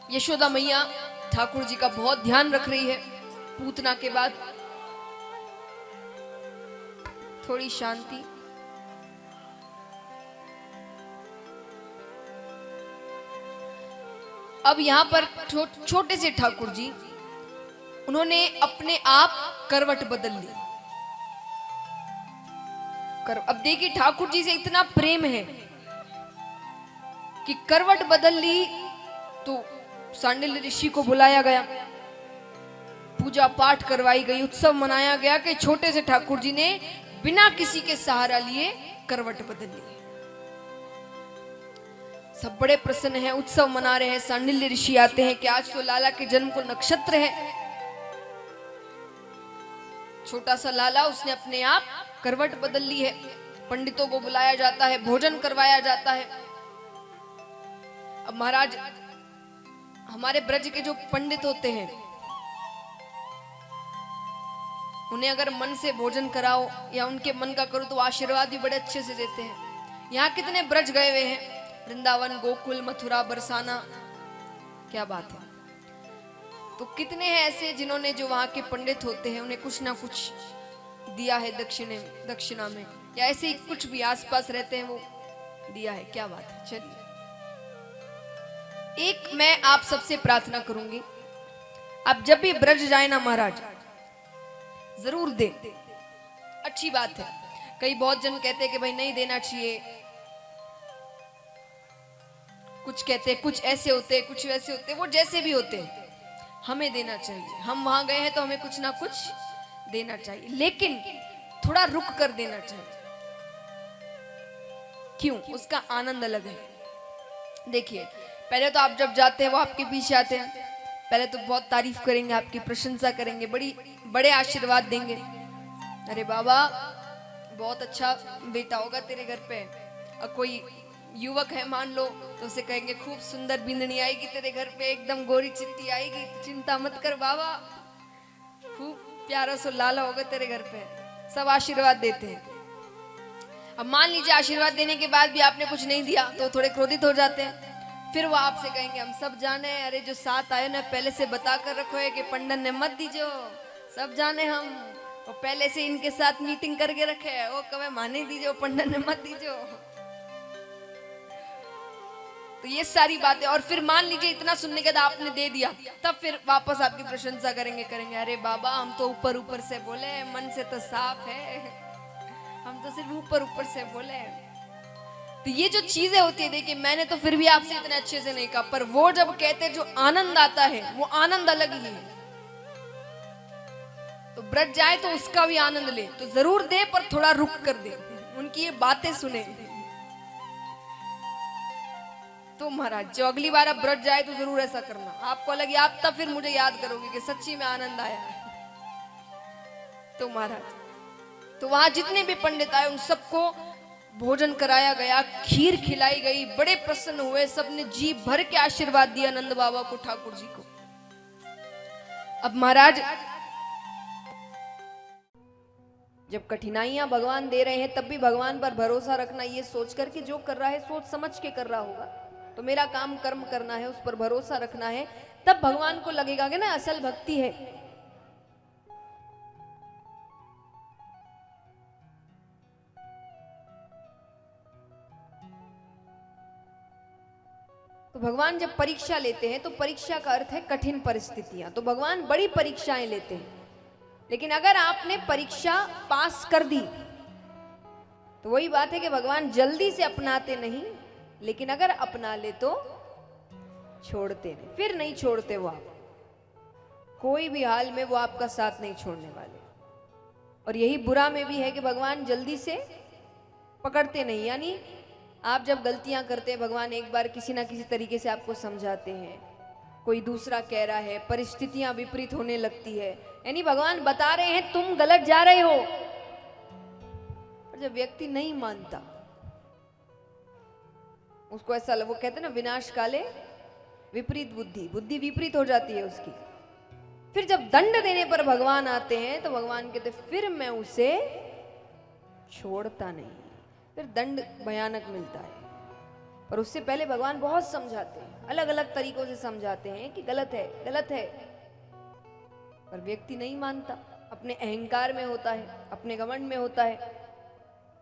यशोदा मैया ठाकुर जी का बहुत ध्यान रख रही है। पूतना के बाद थोड़ी शांति। अब यहां पर छोटे से ठाकुर जी उन्होंने अपने आप करवट बदल ली। अब देखिए ठाकुर जी से इतना प्रेम है कि करवट बदल ली। तो सांडिल्य ऋषि को बुलाया गया, पूजा पाठ करवाई गई, उत्सव मनाया गया कि छोटे से ठाकुर जी ने बिना किसी के सहारा लिए करवट बदल ली। सब बड़े प्रसन्न हैं, उत्सव मना रहे हैं। सांडिल्य ऋषि आते हैं कि आज तो लाला के जन्म को नक्षत्र है। छोटा सा लाला उसने अपने आप करवट बदल ली है। पंडितों को बुलाया जाता है, भोजन करवाया जाता है। अब महाराज हमारे ब्रज के जो पंडित होते हैं उन्हें अगर मन से भोजन कराओ या उनके मन का करो तो आशीर्वाद भी बड़े अच्छे से देते हैं। यहाँ कितने ब्रज गए हुए हैं, वृंदावन, गोकुल, मथुरा, बरसाना, क्या बात है। तो कितने हैं ऐसे जिन्होंने, जो वहां के पंडित होते हैं, उन्हें कुछ ना कुछ दिया है दक्षिणा में, या ऐसे ही कुछ भी आसपास रहते हैं वो दिया है। क्या बात है। चलिए एक मैं आप सबसे प्रार्थना करूंगी, आप जब भी ब्रज जाए ना महाराज जरूर दे। अच्छी बात है। कई बहुत जन कहते हैं कि भाई नहीं देना चाहिए, कुछ कहते हैं कुछ ऐसे होते, कुछ वैसे होते, वो जैसे भी होते हैं हमें देना चाहिए। हम वहां गए हैं तो हमें कुछ ना कुछ देना चाहिए, लेकिन थोड़ा रुक कर देना चाहिए। क्यों? उसका आनंद अलग है। देखिए पहले तो आप जब जाते हैं वो आपके पीछे आते हैं, पहले तो बहुत तारीफ करेंगे, आपकी प्रशंसा करेंगे, बड़े आशीर्वाद देंगे। अरे बाबा बहुत अच्छा बेटा होगा तेरे घर पे। और कोई युवक है मान लो तो उसे कहेंगे खूब सुंदर बिंदनी आएगी तेरे घर पे, एकदम गोरी चिट्टी आएगी, चिंता मत कर बाबा, खूब प्यारा सो लाला होगा तेरे घर पे। सब आशीर्वाद देते हैं। अब मान लीजिए आशीर्वाद देने के बाद भी आपने कुछ नहीं दिया तो थोड़े क्रोधित हो जाते हैं। फिर वो आपसे कहेंगे हम सब जाने, अरे जो साथ आए ना पहले से बता कर रखो है कि पंडन ने मत दीजो, सब जाने हम, और पहले से इनके साथ मीटिंग करके रखे है, वो कभी माने दीजो, पंडन ने मत दीजो। तो ये सारी बातें। और फिर मान लीजिए इतना सुनने के बाद आपने दे दिया, तब फिर वापस आपकी प्रशंसा करेंगे अरे बाबा हम तो ऊपर ऊपर से बोले, मन से तो साफ है, हम तो सिर्फ ऊपर ऊपर से बोले। तो ये जो चीजें होती है, देखिए मैंने तो फिर भी आपसे इतने अच्छे से नहीं कहा, पर वो जब कहते जो आनंद आता है वो आनंद अलग ही है। तो ब्रज जाए तो उसका भी आनंद ले, तो जरूर दे पर थोड़ा रुक कर दे, उनकी ये बातें सुने। तो महाराज जो अगली बार आप ब्रज जाए तो जरूर ऐसा करना, आपको लगे आप तब फिर मुझे याद करोगे कि सच्ची में आनंद आया है। तो महाराज तो वहां जितने भी पंडित आए उन सबको भोजन कराया गया, खीर खिलाई गई, बड़े प्रसन्न हुए, सबने जी भर के आशीर्वाद दिया नंद बाबा को, ठाकुर जी को। अब महाराज जब कठिनाइयां भगवान दे रहे हैं तब भी भगवान पर भरोसा रखना, ये सोचकर कि जो कर रहा है सोच समझ के कर रहा होगा, तो मेरा काम कर्म करना है, उस पर भरोसा रखना है, तब भगवान को लगेगा कि ना असल भक्ति है। तो भगवान जब परीक्षा लेते हैं तो परीक्षा का अर्थ है कठिन परिस्थितियां, तो भगवान बड़ी परीक्षाएं लेते हैं। लेकिन अगर आपने परीक्षा पास कर दी तो वही बात है कि भगवान जल्दी से अपनाते नहीं, लेकिन अगर अपना ले तो छोड़ते नहीं, फिर नहीं छोड़ते वो आप, कोई भी हाल में वो आपका साथ नहीं छोड़ने वाले। और यही बुरा में भी है कि भगवान जल्दी से पकड़ते नहीं, यानी आप जब गलतियां करते हैं भगवान एक बार किसी ना किसी तरीके से आपको समझाते हैं, कोई दूसरा कह रहा है, परिस्थितियां विपरीत होने लगती है, यानी भगवान बता रहे हैं तुम गलत जा रहे हो। और जब व्यक्ति नहीं मानता, उसको ऐसा वो कहते हैं ना विनाश काले विपरीत बुद्धि, बुद्धि विपरीत हो जाती है उसकी। फिर जब दंड देने पर भगवान आते हैं तो भगवान कहते फिर मैं उसे छोड़ता नहीं, फिर दंड भयानक मिलता है। पर उससे पहले भगवान बहुत समझाते हैं। अलग अलग तरीकों से समझाते हैं कि गलत है, गलत है, पर व्यक्ति नहीं मानता, अपने अहंकार में होता है, अपने घमंड में होता है।